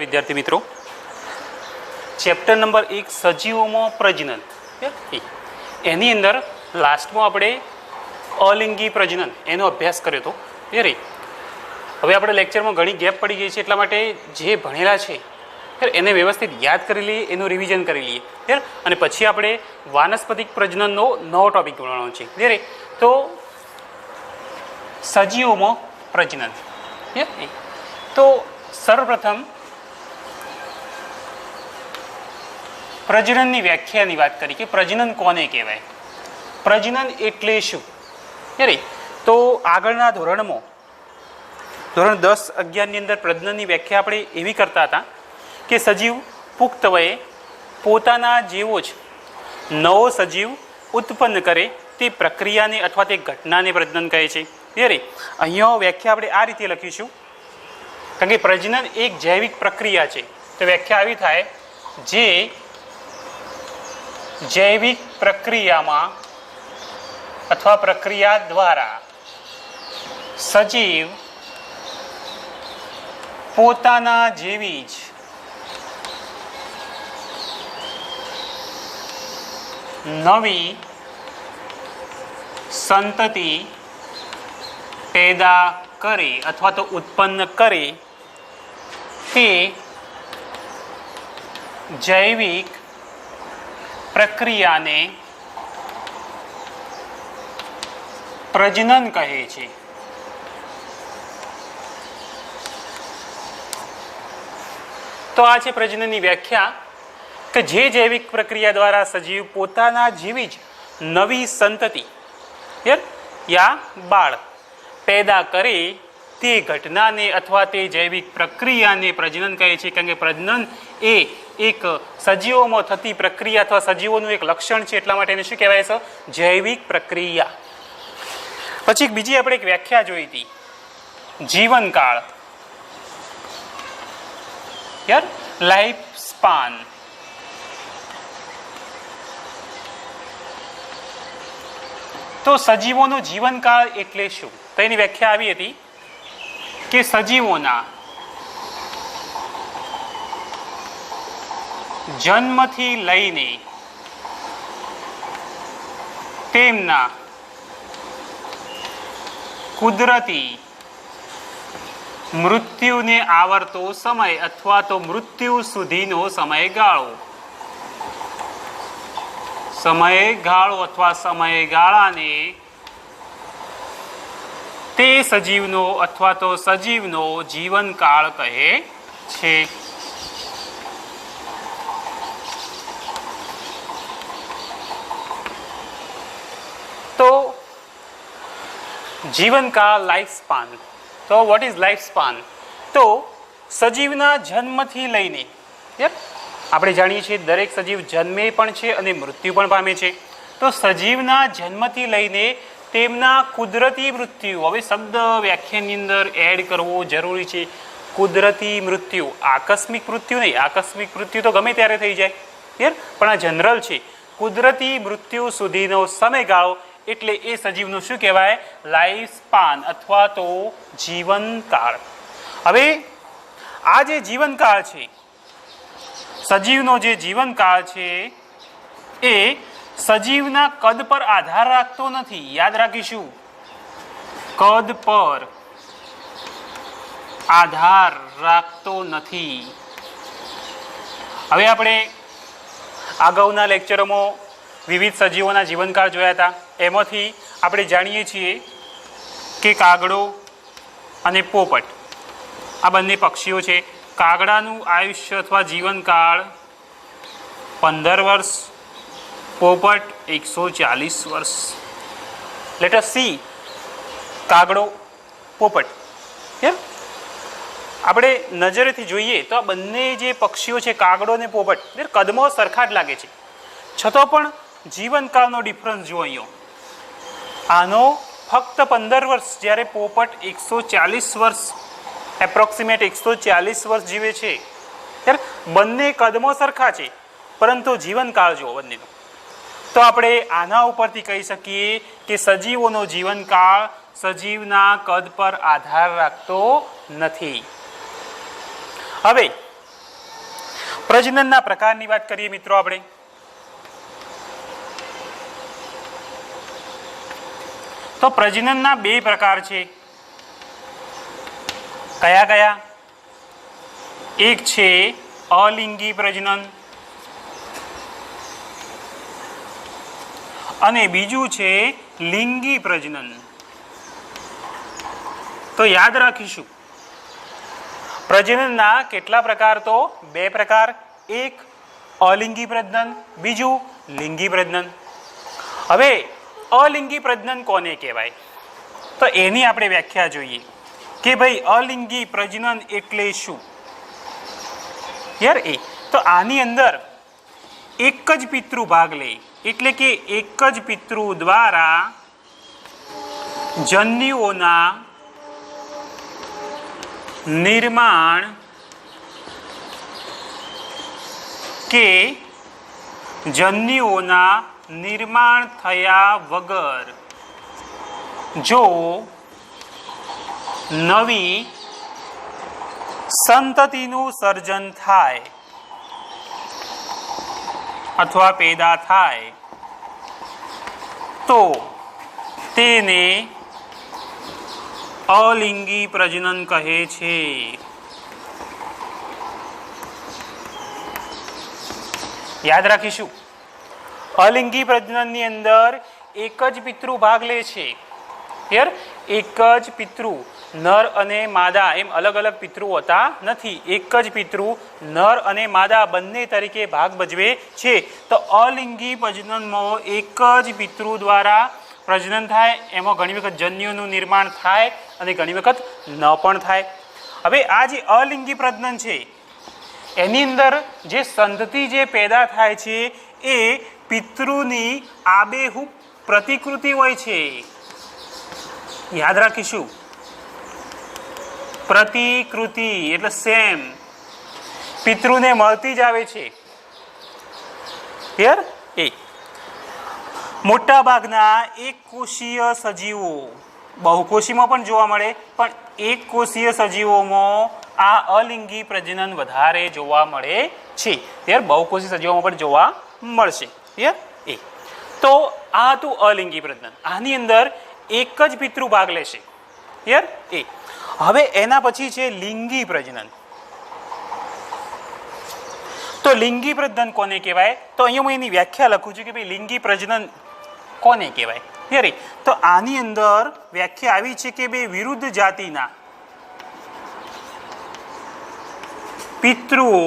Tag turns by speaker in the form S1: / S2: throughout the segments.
S1: विद्यार्थी मित्रों, chapter number 1 सजीवों में प्रजनन एनी अंदर लास्ट में આપણે અલિંગી પ્રજનન એનો અભ્યાસ કર્યો હતો. યાર હવે આપણે લેક્ચરમાં ઘણી ગેપ પડી ગઈ છે, એટલા માટે જે ભણેલા છે યાર એને વ્યવસ્થિત યાદ કરી લઈએ, એનું રિવિઝન કરી લઈએ યાર, અને પછી આપણે વાનસ્પતિક પ્રજનનનો નવો ટોપિક ભણવાનો છે. યાર તો સજીવોમાં પ્રજનન યાર, તો સર્વપ્રથમ પ્રજનનની વ્યાખ્યાની વાત કરી કે પ્રજનન કોને કહેવાય, પ્રજનન એટલે શું. યાર તો આગળના ધોરણમાં ધોરણ 10-11ની અંદર પ્રજનનની વ્યાખ્યા આપણે એવી કરતા હતા કે સજીવ પુખ્ત વયે પોતાના જેવો જ નવો સજીવ ઉત્પન્ન કરે તે પ્રક્રિયાને અથવા તે ઘટનાને પ્રજનન કહે છે. યાર અહીંયા વ્યાખ્યા આપણે આ રીતે લખીશું, કારણ કે પ્રજનન એક જૈવિક પ્રક્રિયા છે. તો વ્યાખ્યા આવી થાય, જે જૈવિક પ્રક્રિયામાં અથવા પ્રક્રિયા દ્વારા સજીવ પોતાના જેવી જ નવી સંતતિ પેદા કરે અથવા તો ઉત્પન્ન કરે તે જૈવિક પ્રક્રિયાને પ્રજનન કહે છે. તો આ છે પ્રજનનની વ્યાખ્યા કે જે જૈવિક પ્રક્રિયા દ્વારા સજીવ પોતાના જેવી જ નવી સંતતિ યા બાળ પેદા કરે તે ઘટનાને અથવા તે જૈવિક પ્રક્રિયાને પ્રજનન કહે છે. કારણ કે પ્રજનન એ એક સજીવોમાં થતી પ્રક્રિયા અથવા સજીવોનું એક લક્ષણ છે, એટલા માટે એને શું કહેવાય છે? જૈવિક પ્રક્રિયા. પછી બીજી આપણે એક વ્યાખ્યા જોઈ હતી, જીવનકાળ યાર, લાઈફ સ્પાન. તો સજીવોનો જીવનકાળ એટલે શું? તો એની વ્યાખ્યા આવી હતી કે સજીવોના જન્મથી લઈને તેમના કુદરતી મૃત્યુને આવરતો સમય અથવા તો મૃત્યુ સુધીનો સમયગાળો અથવા સમયગાળાને તે સજીવનો અથવા તો સજીવનો જીવનકાળ કહે છે. તો જીવનકાળ, લાઈફ સ્પાન. તો વોટ ઇઝ લાઈફ સ્પાન? તો સજીવના જન્મથી લઈને આપણે જાણીએ છીએ દરેક સજીવ જન્મે પણ છે અને મૃત્યુ પણ પામે છે. તો સજીવના જન્મથી લઈને તેમના કુદરતી મૃત્યુ, હવે શબ્દ વ્યાખ્યાની અંદર એડ કરવો જરૂરી છે. કુદરતી મૃત્યુ, આકસ્મિક મૃત્યુ નહીં. આકસ્મિક મૃત્યુ તો ગમે ત્યારે થઈ જાય યાર, પણ આ જનરલ છે. કુદરતી મૃત્યુ સુધીનો સમયગાળો એટલે એ સજીવનું શું કહેવાય? લાઈફ સ્પાન અથવા તો જીવનકાળ. હવે આ જે જીવનકાળ છે, સજીવનો જે જીવનકાળ છે એ સજીવના કદ પર આધાર રાખતો નથી. યાદ રાખીશું, કદ પર આધાર રાખતો નથી. હવે આપણે અગાઉના લેક્ચરોમાં વિવિધ સજીવોના જીવનકાળ જોયા હતા. એમાંથી આપણે જાણીએ છીએ કે કાગડો અને પોપટ આ બંને પક્ષીઓ છે. કાગડાનું આયુષ્ય અથવા જીવનકાળ 15 વર્ષ, પોપટ 140 વર્ષ. લેટ અસ સી કાગડો, પોપટ. આપણે નજરેથી જોઈએ તો આ બંને જે પક્ષીઓ છે, કાગડો અને પોપટ, કદમાં સરખા જ લાગે છે, છતાં પણ જીવનકાળનો ડિફરન્સ જો અહીંયા. આનો ફક્ત 15 વર્ષ, જ્યારે પોપટ 140 વર્ષ, એપ્રોક્સિમેટ 140 વર્ષ જીવે છે. બંને કદમાં સરખા છે, પરંતુ જીવનકાળ જુઓ બંનેનો. તો આપણે આના ઉપરથી કહી શકીએ કે સજીવોનો જીવનકાળ સજીવના કદ પર આધાર રાખતો નથી. હવે પ્રજનનના પ્રકારની વાત કરીએ મિત્રો આપણે, તો પ્રજનનના બે પ્રકાર છે. કયા કયા? એક છે અલિંગી પ્રજનન અને બીજું છે લિંગી પ્રજનન. તો યાદ રાખીશું પ્રજનનના કેટલા પ્રકાર? તો બે પ્રકાર. એક અલિંગી પ્રજનન, બીજું લિંગી પ્રજનન. હવે અલિંગી પ્રજનન કોને કહેવાય? તો એની આપણે વ્યાખ્યા જોઈએ કે ભાઈ અલિંગી પ્રજનન એટલે શું? યાર તો આની અંદર એક જ પિતૃ ભાગ લે, એટલે કે એક જ પિતૃ દ્વારા જન્યુઓના નિર્માણ કે જન્યુઓના નિર્માણ થયા વગર જો નવી સંતતિનું સર્જન થાય અથવા પેદા થાય તો તેને અલિંગી પ્રજનન કહે છે. યાદ રાખીશું અલિંગી પ્રજનનની અંદર એક જ પિતૃ ભાગ લે છે. યાર એક જ પિતૃ, નર અને માદા એમ અલગ અલગ પિતૃ હોતા નથી. એક જ પિતૃ નર અને માદા બંને તરીકે ભાગ ભજવે છે. તો અલિંગી પ્રજનનમાં એક જ પિતૃ દ્વારા પ્રજનન થાય, એમાં ઘણી વખત જન્યુનું નિર્માણ થાય અને ઘણી વખત ન પણ થાય. હવે આ જે અલિંગી પ્રજનન છે એની અંદર જે સંતતિ જે પેદા થાય છે એ પિતૃની આબેહૂબ પ્રતિકૃતિ હોય છે. યાદ રાખીશું પ્રતિકૃતિ એટલે સેમ પિતૃને મળતી જ આવે છે. યાર મોટા ભાગના એક કોષીય સજીવો, બહુકોષીમાં પણ જોવા મળે, પણ એક કોષીય સજીવોમાં આ અલિંગી પ્રજનન વધારે જોવા મળે છે. યાર બહુકોષી સજીવોમાં પણ જોવા મળશે. યાર તો આ હતું અલિંગી પ્રજનન. આની અંદર એક જ પિતૃ ભાગ લેશે. યાર હવે એના પછી છે લિંગી પ્રજનન. તો લિંગી પ્રજનન કોને કહેવાય? તો અહીંયા હું એની વ્યાખ્યા લખું છું કે ભાઈ લિંગી પ્રજનન કોને કહેવાય. યાર તો આની અંદર વ્યાખ્યા આવી છે કે બે વિરુદ્ધ જાતિના પિતૃઓ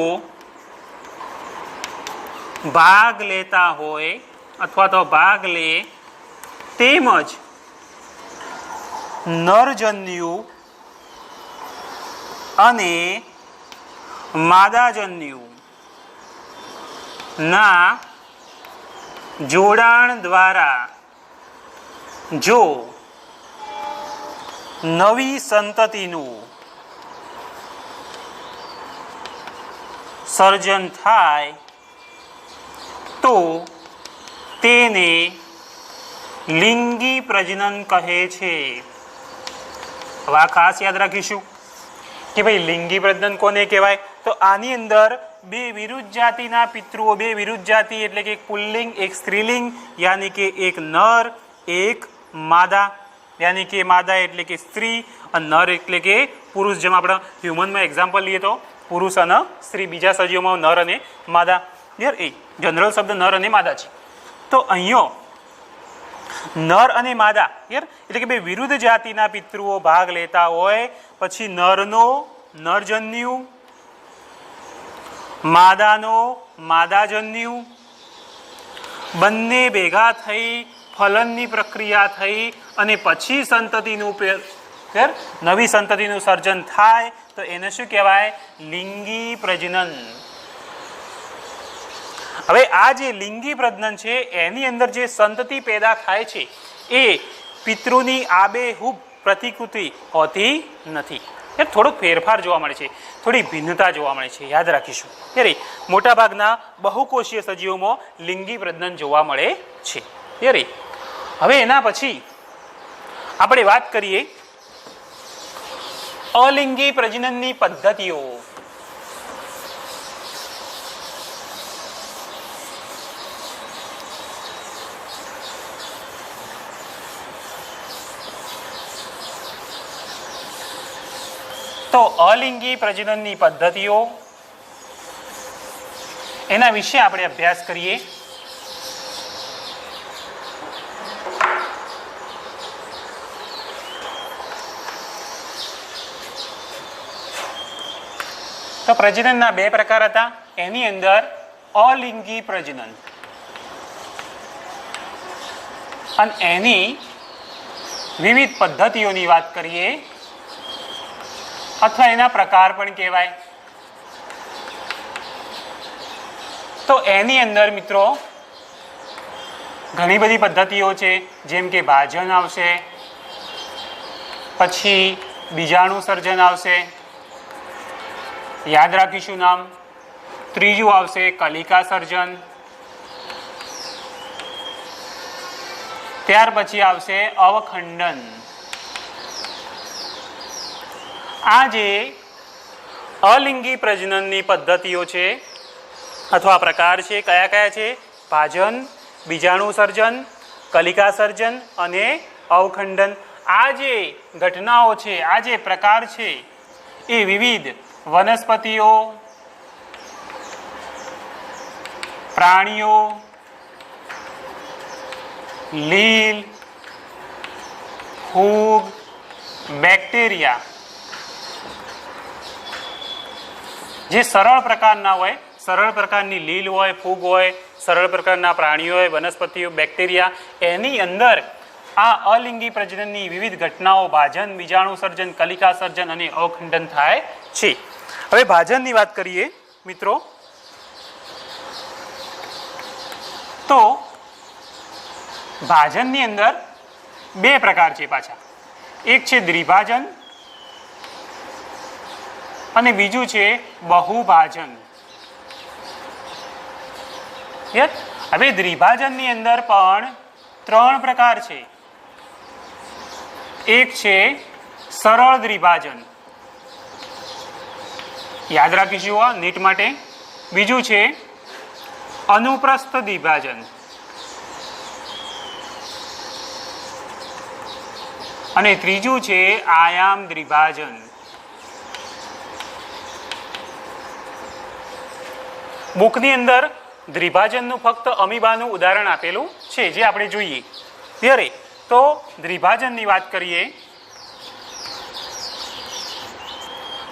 S1: ભાગ લેતા હોય અથવા તો ભાગ લે, તેમજ નરજન્યુ અને માદાજન્યુ ના જોડાણ દ્વારા જો નવી સંતતિનું સર્જન થાય તો તેને લિંગી પ્રજનન કહે છે. હવે આ ખાસ યાદ રાખીશું કે ભાઈ લિંગી પ્રજનન કોને કહેવાય? તો આની અંદર બે વિરુદ્ધ જાતિના પિતૃઓ, બે વિરુદ્ધ જાતિ એટલે કે એક પુલ્લિંગ એક સ્ત્રીલિંગ, યાની કે એક નર એક માદા, યાની કે માદા એટલે કે સ્ત્રી અને નર એટલે કે પુરુષ. જેમ આપણે હ્યુમનમાં એક્ઝામ્પલ લઈએ તો પુરુષ અને સ્ત્રી, બીજા સજીવોમાં નર અને માદા. યાર જનરલ શબ્દ નર અને માદા છે. તો અહીંયા નર અને માદા યાર એટલે કે બે વિરુદ્ધ જાતિના પિતૃઓ ભાગ લેતા હોય, પછી નરનો નરજન્યુ, માદાનો માદાજન્યુ, બંને ભેગા થઈ ફલનની પ્રક્રિયા થઈ અને પછી સંતતિનું નવી સંતતિનું સર્જન થાય તો એને શું કહેવાય? લિંગી પ્રજનન. હવે આ જે લિંગી પ્રજનન છે એની અંદર જે સંતતિ પેદા થાય છે એ પિતૃની આબેહૂબ પ્રતિકૃતિ હોતી નથી. થોડોક ફેરફાર જોવા મળે છે, થોડી ભિન્નતા જોવા મળે છે. યાદ રાખીશું યાર મોટાભાગના બહુકોષીય સજીવોમાં લિંગી પ્રજનન જોવા મળે છે. યાર હવે એના પછી આપણે વાત કરીએ અલિંગી પ્રજનનની પદ્ધતિઓ. તો અલિંગી પ્રજનનની પદ્ધતિઓ એના વિશે આપણે અભ્યાસ કરીએ. તો પ્રજનનના બે પ્રકાર હતા. એની અંદર અલિંગી પ્રજનન અને એની વિવિધ પદ્ધતિઓની વાત કરીએ અથવા એના પ્રકાર પણ કહેવાય. તો એની અંદર મિત્રો ઘણી બધી પદ્ધતિઓ છે, જેમ કે ભાજન આવશે, પછી બીજાણુ સર્જન આવશે, યાદ રાખીશું નામ. ત્રીજું આવશે કલિકા સર્જન, ત્યાર પછી આવશે અવખંડન. આ જે અલિંગી પ્રજનનની પદ્ધતિઓ છે અથવા પ્રકાર છે, કયા કયા છે? ભાજન, બીજાણુ સર્જન, કલિકા સર્જન અને અવખંડન. આ જે ઘટનાઓ છે, આ જે પ્રકાર છે, એ વિવિધ વનસ્પતિઓ, પ્રાણીઓ, લીલ, ફૂગ, બેક્ટેરિયા જે સરળ પ્રકારના હોય, સરળ પ્રકારની લીલ હોય, ફૂગ હોય, સરળ પ્રકારના પ્રાણીઓ હોય, વનસ્પતિઓ, બેક્ટેરિયા, એની અંદર આ અલિંગી પ્રજનનની વિવિધ ઘટનાઓ ભાજન, બીજાણુ સર્જન, કલિકા સર્જન અને અવખંડન થાય છે. હવે ભાજનની વાત કરીએ મિત્રો, તો ભાજનની અંદર બે પ્રકાર છે પાછા. એક છે દ્વિભાજન અને બીજું છે બહુભાજન. હવે દ્વિભાજનની અંદર પણ ત્રણ પ્રકાર છે. એક છે સરળ દ્વિભાજન, યાદ રાખીશું આ નીટ માટે. બીજું છે અનુપ્રસ્થ દ્વિભાજન અને ત્રીજું છે આયામ દ્વિભાજન. બુકની અંદર દ્વિભાજનનું ફક્ત અમીબાનું ઉદાહરણ આપેલું છે, જે આપણે જોઈએ. ત્યારે તો દ્વિભાજનની વાત કરીએ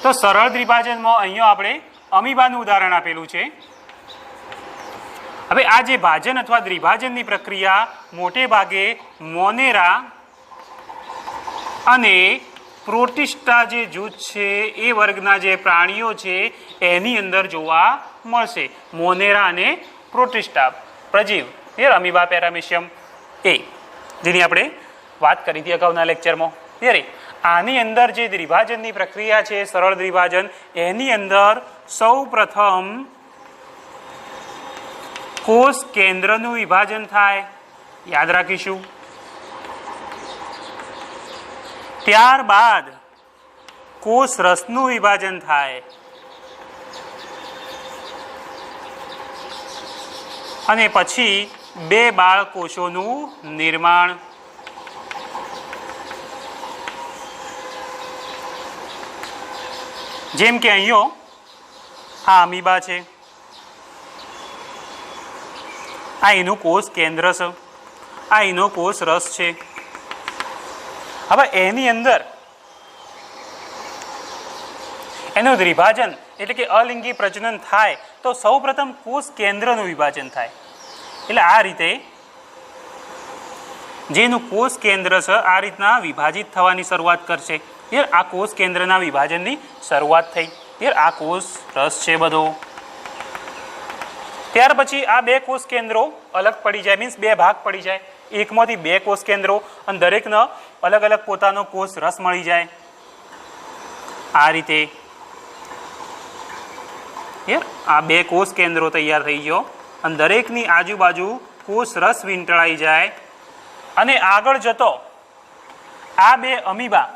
S1: તો સરળ દ્વિભાજનમાં અહીંયા આપણે અમીબાનું ઉદાહરણ આપેલું છે. હવે આ જે ભાજન અથવા દ્વિભાજનની પ્રક્રિયા મોટે ભાગે મોનેરા અને પ્રોટિસ્ટા જે જૂથ છે એ વર્ગના જે પ્રાણીઓ છે એની અંદર જોવા મળશે. મોનેરા અને પ્રોટિસ્ટા પ્રજીવ, અમીબા, પેરામીશિયમ એ, જેની આપણે વાત કરી હતી અગાઉના લેક્ચરમાં. ત્યારે આની અંદર જે દ્વિભાજનની પ્રક્રિયા છે, સરળ દ્વિભાજન, એની અંદર સૌ પ્રથમ કોષ કેન્દ્રનું વિભાજન થાય, યાદ રાખીશું. ત્યારબાદ કોષ રસનું વિભાજન થાય અને પછી બે બાળકોષોનું નિર્માણ. જેમ કે અહીંયા આ અમીબા છે, આ એનું કોષ કેન્દ્ર છે, આ એનો કોષ રસ છે. હવે એની અંદર એનું દ્વિભાજન એટલે કે અલિંગી પ્રજનન થાય તો સૌ પ્રથમ કોષ કેન્દ્રનું વિભાજન થાય. એટલે આ રીતે જેનું કોષ કેન્દ્ર છે આ રીતના વિભાજિત થવાની શરૂઆત કરશે. આ કોષ કેન્દ્રના વિભાજનની શરૂઆત થઈ. આ કોષ રસ છે બધો. ત્યાર પછી આ બે કોષ કેન્દ્રો અલગ પડી જાય, મીન્સ બે ભાગ પડી જાય. એકમાંથી બે કોષ કેન્દ્રો અને દરેકનો અલગ અલગ પોતાનો કોષ રસ મળી જાય. આ રીતે આ બે કોષ કેન્દ્રો તૈયાર થઈ ગયો અને દરેકની આજુબાજુ કોષ રસ વીંટળાઈ જાય અને આગળ જતો આ બે અમીબા,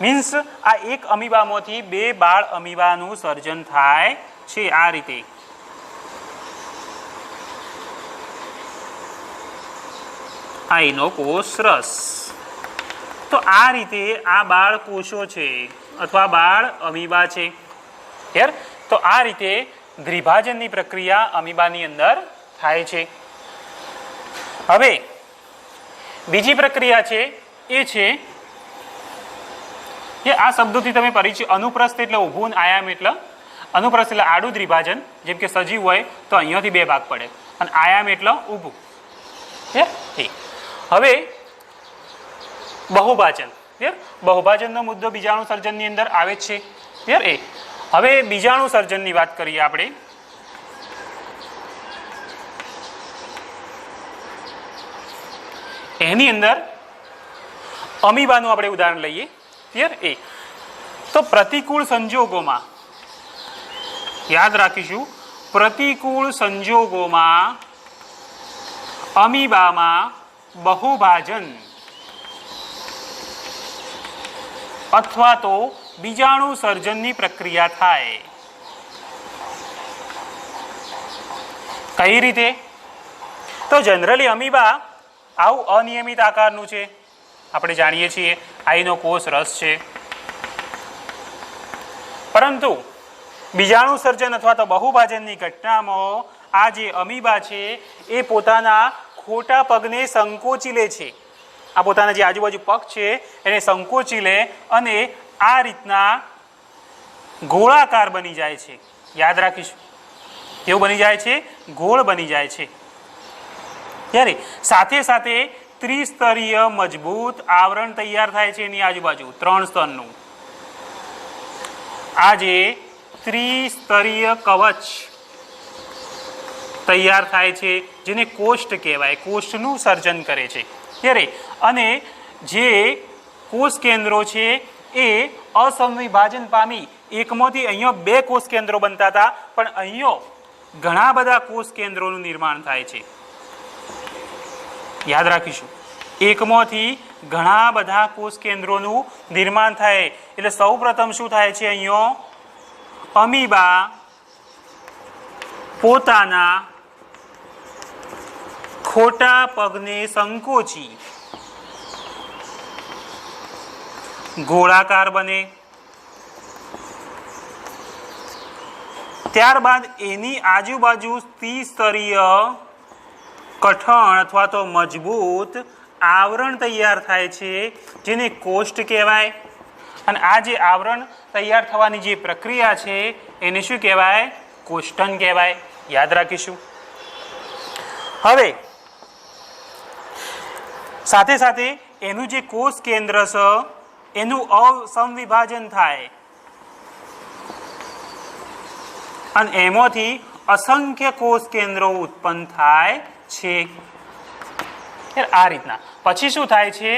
S1: મીન્સ આ એક અમીબામાંથી બે બાળ અમીબાનું સર્જન થાય છે. આ રીતે આ એનો કોષ રસ. તો આ રીતે આ બાળ કોષો છે अथवा बाळ अमीबा छे। क्लियर? तो आ रीते द्विभाजननी प्रक्रिया अमीबानी अंदर थाय छे। हवे बीजी प्रक्रिया छे ए छे કે આ શબ્દોથી તમે પરિચય અનુપ્રસ્થ એટલે ઊભું, આયામ એટલે અનુપ્રસ્થ એટલે આડું દ્વિભાજન, જેમ કે સજીવ હોય તો અહીંયાથી બે ભાગ પડે અને આયામ એટલે ઊભું. હવે બહુભાજન, બહુભાજનનો મુદ્દો બીજાણુ સર્જનની અંદર આવે જ છે. ક્લિયર? એ હવે બીજાણુ સર્જનની વાત કરીએ આપણે. એની અંદર અમીબાનું આપણે ઉદાહરણ લઈએ. ક્લિયર? એ તો પ્રતિકૂળ સંજોગોમાં યાદ રાખીશું, પ્રતિકૂળ સંજોગોમાં અમીબામાં બહુભાજન અથવા તો બીજાણુ સર્જનની પ્રક્રિયા થાય. કઈ રીતે? તો જનરલી અમીબા આવું અનિયમિત આકારનું છે. આપણે જાણીએ છીએ આઈનો કોષ રસ છે. પરંતુ બીજાણુ સર્જન અથવા તો બહુભાજનની ઘટનામાં આ જે અમીબા છે એ પોતાના ખોટા પગને સંકોચી લે છે. આ પોતાના જે આજુબાજુ પગ છે એને સંકોચી લે અને આ રીતના ગોળાકાર બની જાય છે. યાદ રાખીશું, કેવું બની જાય છે? ગોળ બની જાય છે. ત્યારે સાથે સાથે ત્રિસ્તરીય મજબૂત આવરણ તૈયાર થાય છે એની આજુબાજુ 3 સ્તરનું. આ જે ત્રિસ્તરીય કવચ તૈયાર થાય છે જેને કોષ્ઠ કહેવાય, કોષ્ઠનું સર્જન કરે છે. ત્યારે અને જે કોષ કેન્દ્રો છે એ અસમવિભાજન પામી એકમાંથી અહીંયા 2 કોષ કેન્દ્રો બનતા હતા, પણ અહીંયા ઘણા બધા કોષ કેન્દ્રોનું નિર્માણ થાય છે. યાદ રાખીશું, એકમાંથી ઘણા બધા કોષ કેન્દ્રોનું નિર્માણ થાય. એટલે સૌ પ્રથમ શું થાય છે? અહીંયા અમીબા પોતાના ખોટા પગને સંકોચી ગોળાકાર બને. ત્યારબાદ એની આજુબાજુ ત્રિસ્તરીય કઠણ અથવા તો મજબૂત આવરણ તૈયાર થાય છે જેને કોષ્ઠ કહેવાય. અને આ જે આવરણ તૈયાર થવાની જે પ્રક્રિયા છે એને શું કહેવાય? કોષ્ઠન કહેવાય. યાદ રાખીશું. હવે સાથે સાથે એનું જે કોષ કેન્દ્ર છે એનું અસમવિભાજન થાય અને એમાંથી અસંખ્ય કોષ કેન્દ્રો ઉત્પન્ન થાય છે. આ રીતના પછી શું થાય છે?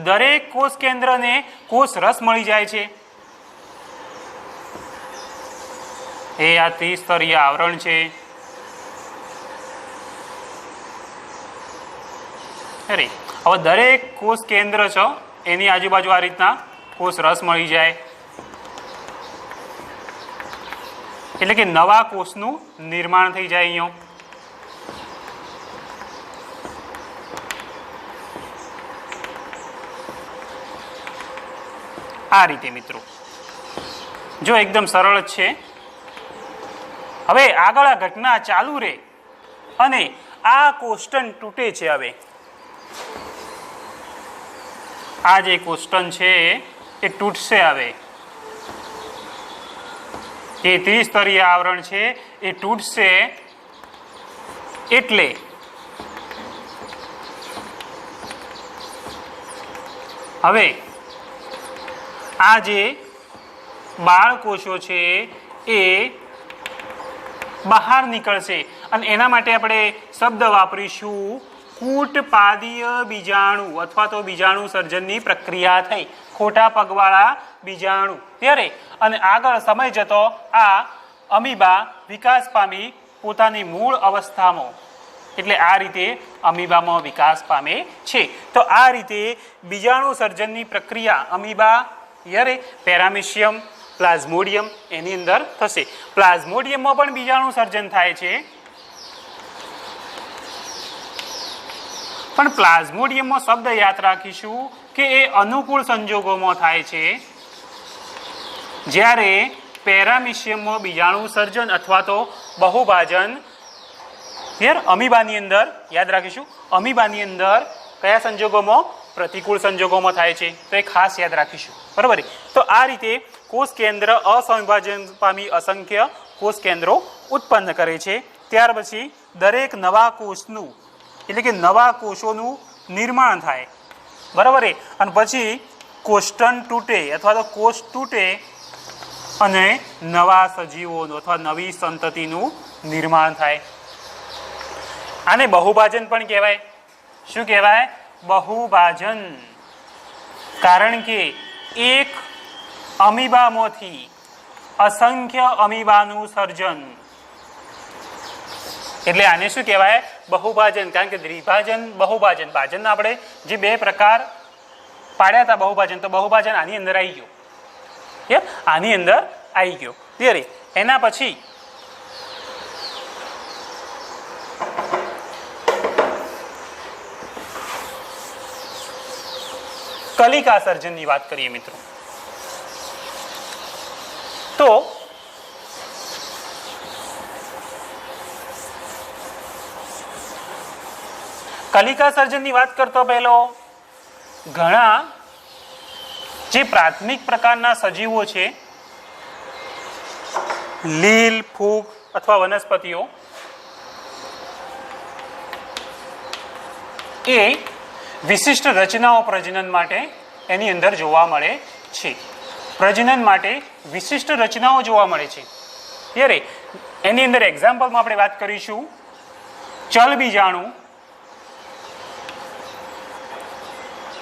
S1: દરેક કોષ કેન્દ્રને કોષ રસ મળી જાય છે. એ આ ત્રિસ્તરીય આવરણ છે. અરે હવે દરેક કોષ કેન્દ્ર છે એની આજુબાજુ આ રીતના કોષ રસ મળી જાય, એટલે કે નવા કોષનું નિર્માણ થઈ જાય. અહીંયા આ રીતે મિત્રો જો એકદમ સરળ જ છે. હવે આગળ આ ઘટના ચાલુ રહે અને આ કોષ્ટન તૂટે છે. હવે આ જે કોષ્ટન છે એ તૂટશે. હવે જે ત્રિસ્તરીય આવરણ છે એ તૂટશે એટલે હવે આ જે બાળકોષો છે એ બહાર નીકળશે અને એના માટે આપણે શબ્દ વાપરીશું કૂટપાદીય બીજાણુ અથવા તો બીજાણુ સર્જનની પ્રક્રિયા થઈ. ખોટા પગવાળા બીજાણુ. ત્યારે અને આગળ સમય જતો આ અમીબા વિકાસ પામી પોતાની મૂળ અવસ્થામાં, એટલે આ રીતે અમીબામાં વિકાસ પામે છે. તો આ રીતે બીજાણુ સર્જનની પ્રક્રિયા અમીબા યારે પેરામીશિયમ પ્લાઝ્મોડિયમ એની અંદર થશે. પ્લાઝ્મોડિયમમાં પણ બીજાણુ સર્જન થાય છે, પણ પ્લાઝ્મોડિયમમાં શબ્દ યાદ રાખીશું કે એ અનુકૂળ સંજોગોમાં થાય છે જ્યારે પેરામિશિયમમાં બીજાણુ સર્જન અથવા તો બહુભાજન અમીબાની અંદર યાદ રાખીશું, અમીબાની અંદર કયા સંજોગોમાં? પ્રતિકૂળ સંજોગોમાં થાય છે. તો એ ખાસ યાદ રાખીશું, બરાબર. તો આ રીતે કોષ કેન્દ્ર અસંવિભાજન પામી અસંખ્ય કોષ કેન્દ્રો ઉત્પન્ન કરે છે. ત્યાર પછી દરેક નવા કોષનું એટલે કે નવા કોષોનું નિર્માણ થાય, બરાબર. અને પછી કોષ્ટન તૂટે અથવા તો કોષ તૂટે અને નવા સજીવોનું અથવા નવી સંતતિનું નિર્માણ થાય. આને બહુભાજન પણ કહેવાય. શું કહેવાય? બહુભાજન. કારણ કે એક અમીબામાંથી અસંખ્ય અમીબાનું સર્જન, એટલે આને શું કહેવાય? બહુભાજન. કારણ કે દ્વિભાજન, બહુભાજન, ભાજનના આપણે જે બે પ્રકાર પાડ્યા હતા બહુભાજન, તો બહુભાજન આની અંદર આવી ગયો. આની અંદર આવી ગયો. ક્લિયર? એના પછી કલિકા સર્જનની વાત કરીએ મિત્રો. તો કલિકા સર્જનની વાત કરતો પહેલો ઘણા જે પ્રાથમિક પ્રકારના સજીવો છે, લીલ, ફૂગ અથવા વનસ્પતિઓ, એ વિશિષ્ટ રચનાઓ પ્રજનન માટે એની અંદર જોવા મળે છે. પ્રજનન માટે વિશિષ્ટ રચનાઓ જોવા મળે છે. ત્યારે એની અંદર એક્ઝામ્પલમાં આપણે વાત કરીશું ચલ બીજાણુ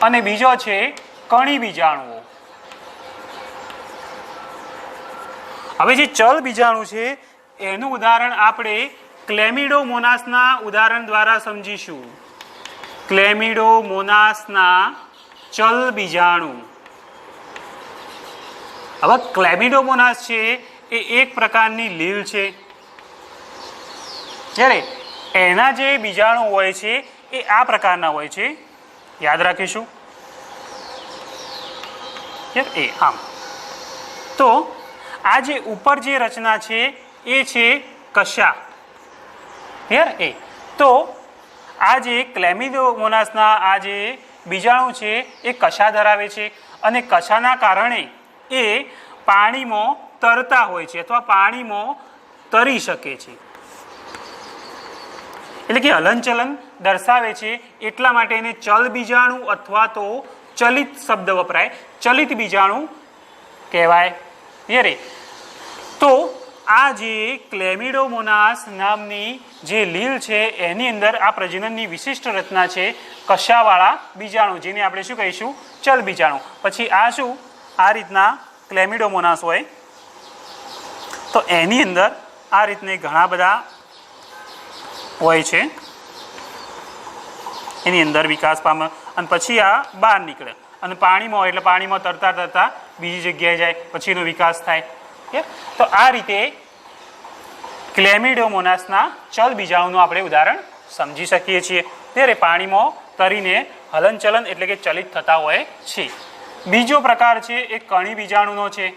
S1: અને બીજો છે કણી બીજાણુઓ. હવે જે ચલ બીજાણુ છે એનું ઉદાહરણ આપણે ક્લેમિડોમોનાસના ઉદાહરણ દ્વારા સમજીશું. ક્લેમિડોમોનાસના ચલ બીજાણુ. હવે ક્લેમિડોમોનાસ છે એ એક પ્રકારની લીલ છે. જ્યારે એના જે બીજાણુ હોય છે એ આ પ્રકારના હોય છે. યાદ રાખીશું. આમ તો આ જે ઉપર જે રચના છે એ છે કશા. તો આ જે ક્લેમિડોમોનાસના આ જે બીજાણુ છે એ કશા ધરાવે છે અને કશાના કારણે એ પાણીમાં તરતા હોય છે અથવા પાણીમાં તરી શકે છે. એટલે કે હલનચલન દર્શાવે છે, એટલા માટે એને ચલ બીજાણુ અથવા તો ચલિત શબ્દ વપરાય, ચલિત બીજાણુ કહેવાય. તો આ જે ક્લેમિડોમોનાસ નામની જે લીલ છે એની અંદર આ પ્રજનનની વિશિષ્ટ રચના છે કશાવાળા બીજાણુ, જેને આપણે શું કહીશું? ચલ બીજાણુ. પછી આ શું? આ રીતના ક્લેમિડોમોનાસ હોય તો એની અંદર આ રીતને ઘણા બધા હોય છે, એની અંદર વિકાસ પામે અને પછી આ બહાર નીકળે અને પાણીમાં હોય એટલે પાણીમાં તરતા તરતા બીજી જગ્યાએ જાય, પછી એનો વિકાસ થાય. તો આ રીતે ક્લેમિડોમોનાસના ચલ બીજાણુનું આપણે ઉદાહરણ સમજી શકીએ છીએ. ત્યારે પાણીમાં તરીને હલનચલન એટલે કે ચલિત થતા હોય છે. બીજો પ્રકાર છે એ કણી બીજાણુનો છે.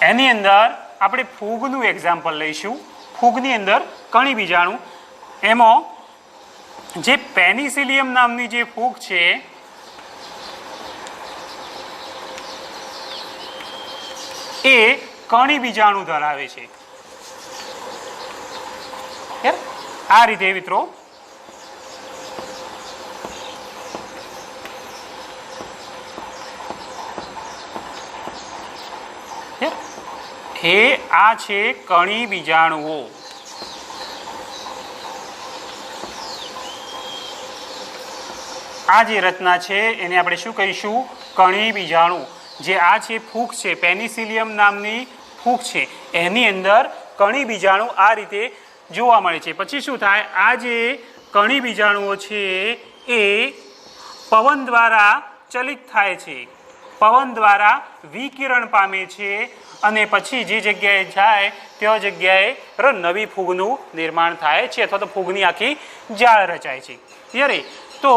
S1: એની અંદર આપણે ફૂગનું એક્ઝામ્પલ લઈશું. ફૂગની અંદર કણી બીજાણુ, એમાં જે પેનિસિલિયમ નામની જે ફૂગ છે એ કણી બીજાણુ ધરાવે છે. આ રીતે મિત્રો આ છે કણી બીજાણુઓ. આ જે રચના છે એને આપણે શું કહીશું? કણી બીજાણુ. જે આ છે ફૂગ છે, પેનિસિલિયમ નામની ફૂગ છે, એની અંદર કણી બીજાણુ આ રીતે જોવા મળે છે. પછી શું થાય? આ જે કણી બીજાણુઓ છે એ પવન દ્વારા ચલિત થાય છે, પવન દ્વારા વિકિરણ પામે છે અને પછી જે જગ્યાએ જાય તે જગ્યાએ નવી ફૂગનું નિર્માણ થાય છે અથવા તો ફૂગની આખી જાળ રચાય છે. ત્યારે તો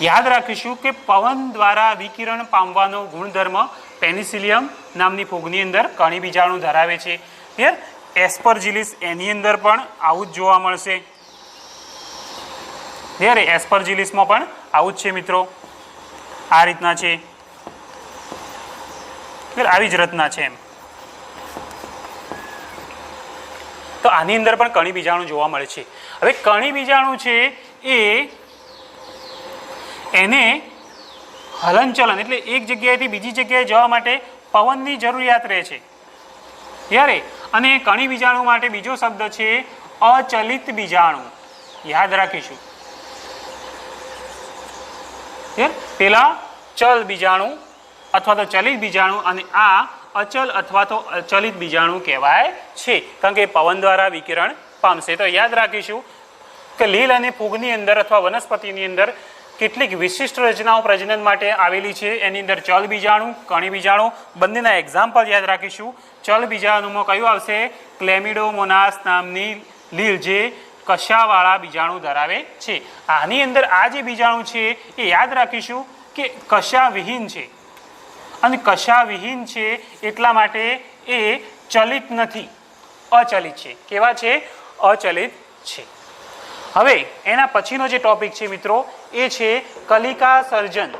S1: યાદ રાખીશું કે પવન દ્વારા વિકિરણ પામવાનો ગુણધર્મ પેનિસિલિયમ નામની ફૂગની અંદર કણી બીજાણુ ધરાવે છે. ક્લિયર? એસ્પરજીલિસ એની અંદર પણ આવું જ જોવા મળશે. ક્લિયર? એસ્પરજીલિસમાં પણ આવું જ છે મિત્રો, આ રીતના છે. આવી જ રચના છે એમ. તો આની અંદર પણ કણી બીજાણુ જોવા મળે છે. હવે કણી બીજાણુ છે એને હલનચલન એટલે એક જગ્યાએથી બીજી જગ્યાએ જવા માટે પવનની જરૂરિયાત રહે છે. યારે અને કણી બીજાણુ માટે બીજો શબ્દ છે અચલિત બીજાણુ. યાદ રાખીશું. પેલા ચલ બીજાણુ અથવા તો ચલિત બીજાણુ અને આ અચલ અથવા તો અચલિત બીજાણુ કહેવાય છે, કારણ કે પવન દ્વારા વિકિરણ પામશે. તો યાદ રાખીશું કે લીલ અને ફૂગની અંદર અથવા વનસ્પતિની અંદર કેટલીક વિશિષ્ટ રચનાઓ પ્રજનન માટે આવેલી છે. એની અંદર ચલ બીજાણુ, કણી બીજાણુ બંનેના એક્ઝામ્પલ યાદ રાખીશું. ચલ બીજાણુમાં કયું આવશે? ક્લેમિડોમોનાસ નામની લીલ જે કશાવાળા બીજાણુ ધરાવે છે. આની અંદર આ જે બીજાણુ છે એ યાદ રાખીશું કે કશા વિહીન છે, અને કશા વિહીન છે એટલા માટે એ ચલિત નથી, અચલિત છે. કેવા છે? અચલિત છે. હવે એના પછીનો જે ટોપિક છે મિત્રો એ છે કલિકા સર્જન.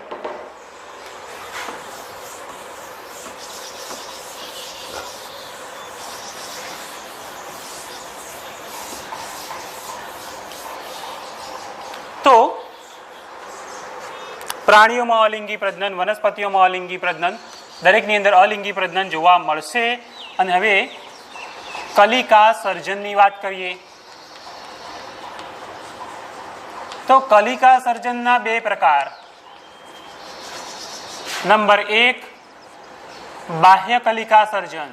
S1: તો પ્રાણીઓમાં અલિંગી પ્રજનન, વનસ્પતિઓમાં અલિંગી પ્રજનન, દરેકની અંદર અલિંગી પ્રજનન જોવા મળશે. અને હવે કલિકા સર્જનની વાત કરીએ તો કલિકા સર્જનના બે પ્રકાર. નંબર 1 બાહ્ય કલિકા સર્જન.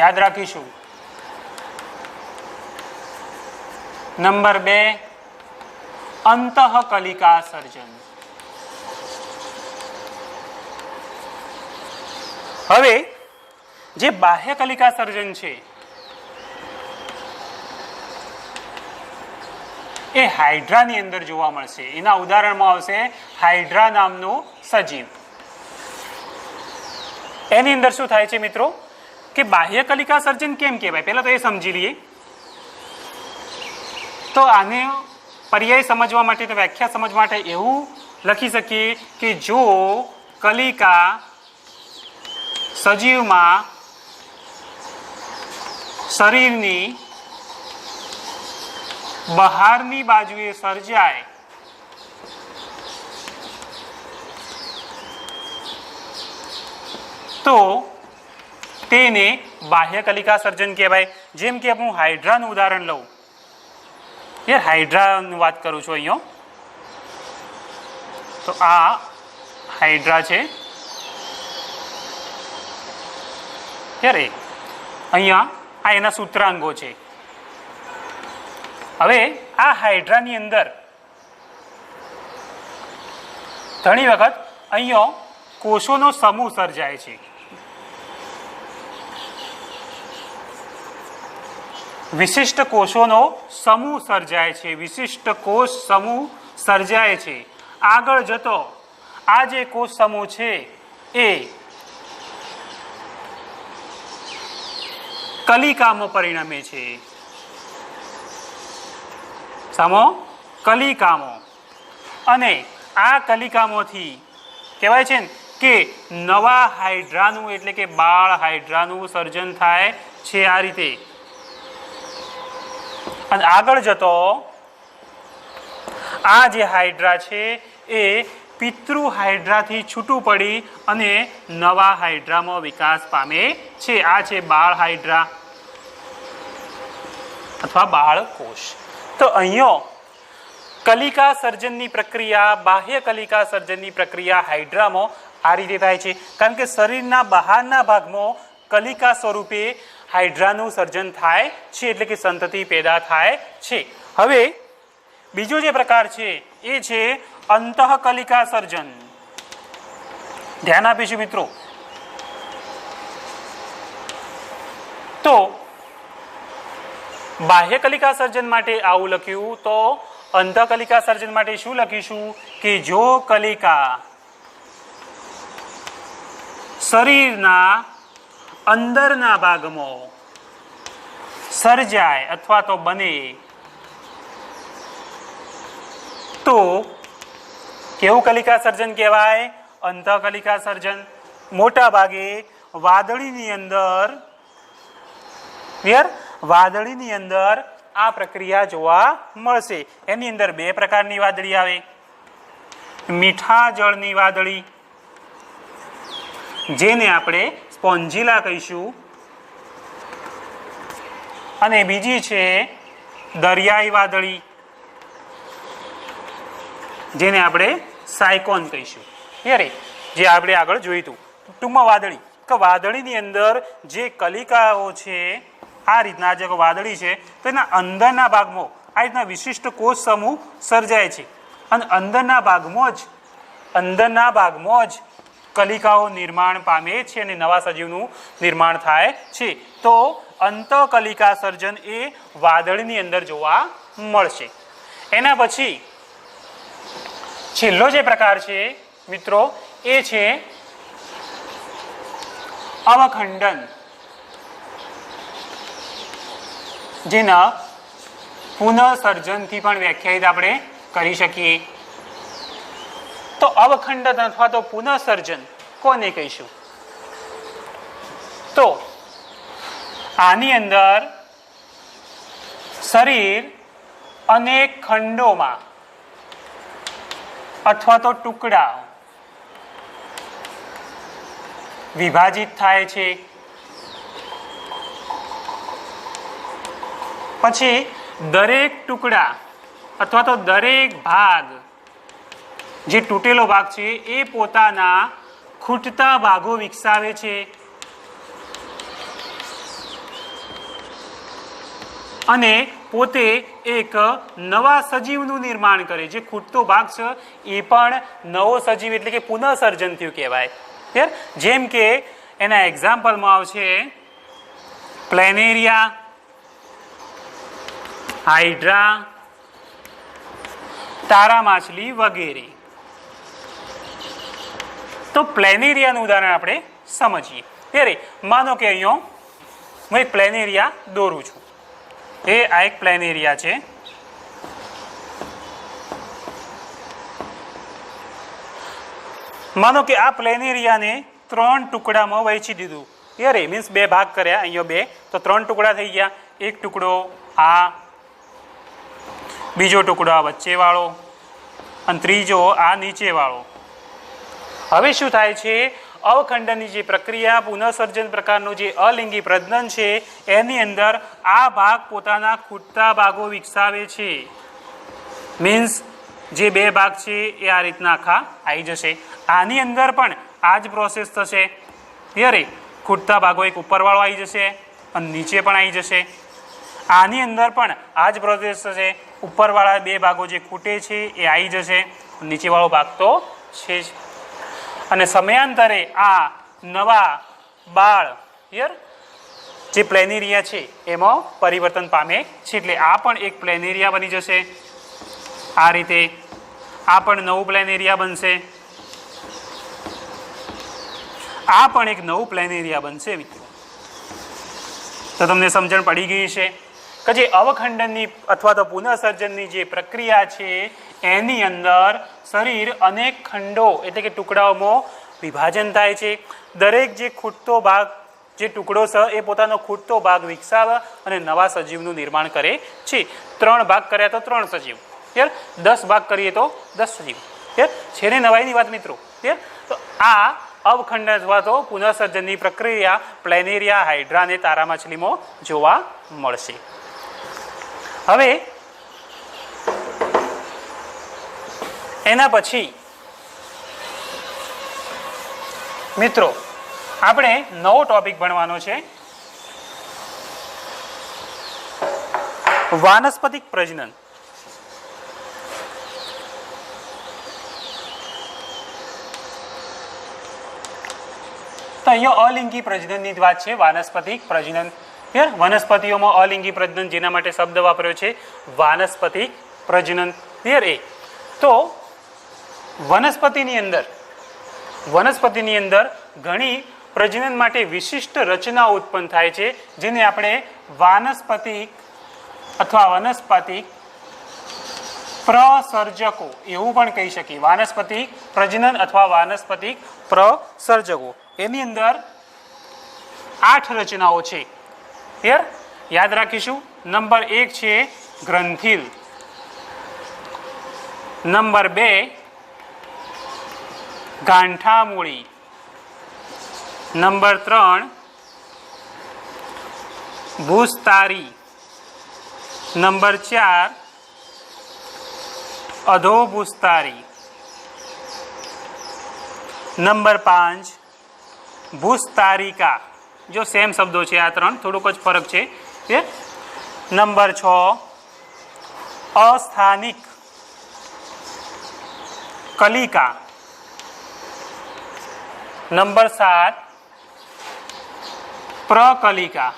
S1: યાદ રાખીશું. નંબર 2 અંતઃકલિકા સર્જન. હવે જે બાહ્ય કલિકા સર્જન છે એ હાઇડ્રાની અંદર જોવા મળશે. એના ઉદાહરણમાં આવશે હાઇડ્રા નામનો સજીવ. એની અંદર શું થાય છે મિત્રો કે બાહ્ય કલિકા સર્જન કેમ કહેવાય પહેલા તો એ સમજી લઈએ. તો આને પર્યાય સમજવા માટે તો વ્યાખ્યા સમજવા માટે એવું લખી શકીએ કે જો કલિકા સજીવમાં શરીરની બહારની બાજુએ સર્જાય તો તેને બાહ્ય કલિકા સર્જન કહેવાય. જેમ કે હું હાઇડ્રાનું ઉદાહરણ લઉં. યાર હાઇડ્રાની વાત કરું છું અહીંયા. તો આ હાઇડ્રા છે. યારે અહીંયા આ એના સૂત્રાંગો છે. હવે આ હાઇડ્રાની અંદર ઘણી વખત અહીંયા કોષોનો સમૂહ સર્જાય છે. વિશિષ્ટ કોષોનો સમૂહ સર્જાય છે. વિશિષ્ટ કોષ સમૂહ સર્જાય છે. આગળ જતો આ જે કોષ સમૂહ છે એ કલિકામાં પરિણમે છે. સામો કલિકામાં. અને આ કલિકામાંથી કહેવાય છે ને કે નવા હાઇડ્રાનું એટલે કે બાળ હાઇડ્રાનું સર્જન થાય છે આ રીતે. અને આગળ જતો આ જે હાઇડ્રા છે એ પિતૃ હાઇડ્રાથી છૂટું પડી અને નવા હાઇડ્રામાં વિકાસ પામે છે. આ છે બાળ હાઇડ્રા અથવા બાળ કોષ. તો અહીંયા કલિકા સર્જનની પ્રક્રિયા, બાહ્ય કલિકા સર્જનની પ્રક્રિયા હાઇડ્રામાં આ રીતે થાય છે, કારણ કે શરીરના બહારના ભાગમાં કલિકા સ્વરૂપે હાઇડ્રાનું સર્જન થાય છે, એટલે કે સંતતિ પેદા થાય છે. હવે બીજો જે પ્રકાર છે એ છે અંતઃકલિકા સર્જન. ધ્યાન આપીશું મિત્રો. તો બાહ્ય કલિકા સર્જન માટે આવું લખ્યું તો અંતઃકલિકા સર્જન માટે શું લખીશું કે જો કલિકા શરીરના અંદરના ભાગમાં સર્જાય અથવા તો બને તો કેવું કલિકા સર્જન કહેવાય? અંતઃકલિકા સર્જન. મોટા ભાગે વાદળીની અંદર વાદળીની અંદર આ પ્રક્રિયા જોવા મળશે. એની અંદર બે પ્રકારની વાદળી આવે. મીઠા જળની વાદળી જેને આપણે સ્પોન્જીલા કહીશું, અને બીજી છે દરિયાઈ વાદળી જેને આપણે સાયકોન કહીશું. જે આપણે આગળ જોયું હતું. ટૂંકમાં વાદળી કે વાદળીની અંદર જે કલિકાઓ છે, આ રીતના જે વાદળી છે તેના અંદરના ભાગમાં આ રીતના વિશિષ્ટ કોષ સમૂહ સર્જાય છે અને અંદરના ભાગમાં જ કલિકાઓ નિર્માણ પામે છે અને નવા સજીવનું નિર્માણ થાય છે. તો અંતઃકલિકા સર્જન એ વાદળીની અંદર જોવા મળશે. એના પછી છેલ્લો જે પ્રકાર છે મિત્રો એ છે અવખંડન, જેના પુનઃસર્જનથી પણ વ્યાખ્યાયિત આપણે કરી શકીએ. તો અવખંડન અથવા તો પુનઃસર્જન કોને કહીશું? તો આની અંદર શરીર અનેક ખંડોમાં અથવા તો ટુકડા વિભાજિત થાય છે. પછી દરેક ટુકડા અથવા તો દરેક ભાગ, જે તૂટેલો ભાગ છે એ પોતાના ખૂટતા ભાગો વિકસાવે છે અને પોતે એક નવા સજીવનું નિર્માણ કરે. જે ખૂટતો ભાગ છે એ પણ નવો સજીવ એટલે કે પુનઃસર્જન થયું કહેવાય. જેમ કે એના એક્ઝામ્પલમાં આવશે પ્લેનેરિયા, હાઇડ્રા, તારા માછલી વગેરે. તો પ્લેનેરિયાનું ઉદાહરણ આપણે સમજીએ. ત્યારે માનો કે અહીંયા હું એક પ્લેનેરિયા દોરું છું. આ એક પ્લેનેરિયા છે. માનો કે આ પ્લેનેરિયાને 3 ટુકડામાં વહેંચી દીધું. મીન્સ 2 ભાગ કર્યા, અહીંયા 2, તો 3 ટુકડા થઈ ગયા. એક ટુકડો આ, બીજો ટુકડો આ વચ્ચેવાળો અને ત્રીજો આ નીચેવાળો. હવે શું થાય છે? અવખંડનની જે પ્રક્રિયા, પુનઃસર્જન પ્રકારનું જે અલિંગી પ્રજનન છે એની અંદર આ ભાગ પોતાના ખૂટતા ભાગો વિકસાવે છે. મીન્સ જે 2 ભાગ છે એ આ રીતના આખા આવી જશે. આની અંદર પણ આ જ પ્રોસેસ થશે. ખૂટતા ભાગો એક ઉપરવાળો આવી જશે અને નીચે પણ આવી જશે. આની અંદર પણ આ જ પ્રોસેસ થશે. ઉપરવાળા 2 ભાગો જે ખૂટે છે એ આવી જશે, નીચેવાળો ભાગ તો છે જ. અને સમયાંતરે આ નવા બાળ જે પ્લેનેરિયા છે એમાં પરિવર્તન પામે છે. એટલે આ પણ એક પ્લેનેરિયા બની જશે. આ રીતે આ પણ નવું પ્લેનેરિયા બનશે. આ પણ એક નવું પ્લેનેરિયા બનશે મિત્રો. તો તમને સમજણ પડી ગઈ છે કે જે અવખંડનની અથવા તો પુનઃસર્જનની જે પ્રક્રિયા છે એની અંદર શરીર અનેક ખંડો એટલે કે ટુકડાઓમાં વિભાજન થાય છે. દરેક જે ખૂટતો ભાગ, જે ટુકડો છે એ પોતાનો ખૂટતો ભાગ વિકસાવે અને નવા સજીવનું નિર્માણ કરે છે. 3 ભાગ કર્યા તો 3 સજીવ, 10 ભાગ કરીએ તો 10 સજીવ. છે ને નવાઈની વાત મિત્રો? તો આ અવખંડન અથવા તો પુનઃસર્જનની પ્રક્રિયા પ્લેનેરિયા, હાઇડ્રા અને તારા માછલીમાં જોવા મળશે. હવે એના પછી મિત્રો આપણે નવો ટોપિક ભણવાનો છે, વાનસ્પતિક પ્રજનન. તો અહીંયા અલિંગી પ્રજનનની વાત છે, વાનસ્પતિક પ્રજનન. વનસ્પતિઓમાં અલિંગી પ્રજનન, જેના માટે શબ્દ વાપર્યો છે વાનસ્પતિક પ્રજનન. ક્લિયર? એ તો વનસ્પતિની અંદર ઘણી પ્રજનન માટે વિશિષ્ટ રચનાઓ ઉત્પન્ન થાય છે, જેને આપણે વાનસ્પતિક અથવા વનસ્પતિક પ્રસર્જકો એવું પણ કહી શકીએ. વાનસ્પતિક પ્રજનન અથવા વાનસ્પતિક પ્રસર્જકો. એની અંદર 8 રચનાઓ છે. ક્લિયર? યાદ રાખીશું. નંબર 1 છે ગ્રંથિલ, નંબર 2 ગાંઠામૂળી, નંબર 3 ભૂસ્તારી, નંબર 4 અધોભૂસ્તારી, નંબર 5 ભૂસ્તારિકા. જો સેમ શબ્દો છે આ 3, થોડુંક જ ફરક છે. નંબર 6 અસ્થાનિક કલિકા, નંબર 7 પ્રકલિકા,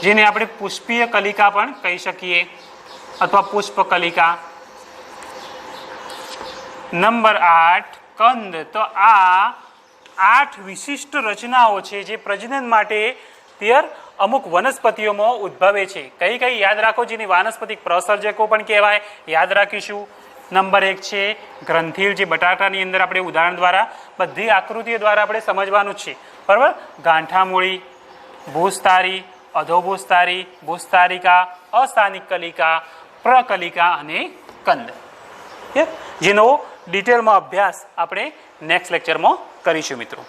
S1: જેને આપણે પુષ્પીય કલિકા પણ કહી શકીએ અથવા પુષ્પકલિકા. નંબર 8 કંદ. તો આ 8 વિશિષ્ટ રચનાઓ છે જે પ્રજનન માટે અમુક વનસ્પતિઓમાં ઉદ્ભવે છે. કઈ યાદ રાખો, જેની વાનસ્પતિક પ્રસર્જકો પણ કહેવાય. યાદ રાખીશું. નંબર 1 છે ગ્રંથિલ, જે બટાટાની અંદર આપણે ઉદાહરણ દ્વારા બધી આકૃતિઓ દ્વારા આપણે સમજવાનું જ છે. બરાબર? ગાંઠામૂળી, ભૂસ્તારી, અધોભૂસ્તારી, ભૂસ્તારિકા, અસ્થાનિક કલિકા, પ્રકલિકા અને કંદ. જેનો ડિટેલમાં અભ્યાસ આપણે નેક્સ્ટ લેક્ચરમાં કરીશું મિત્રો.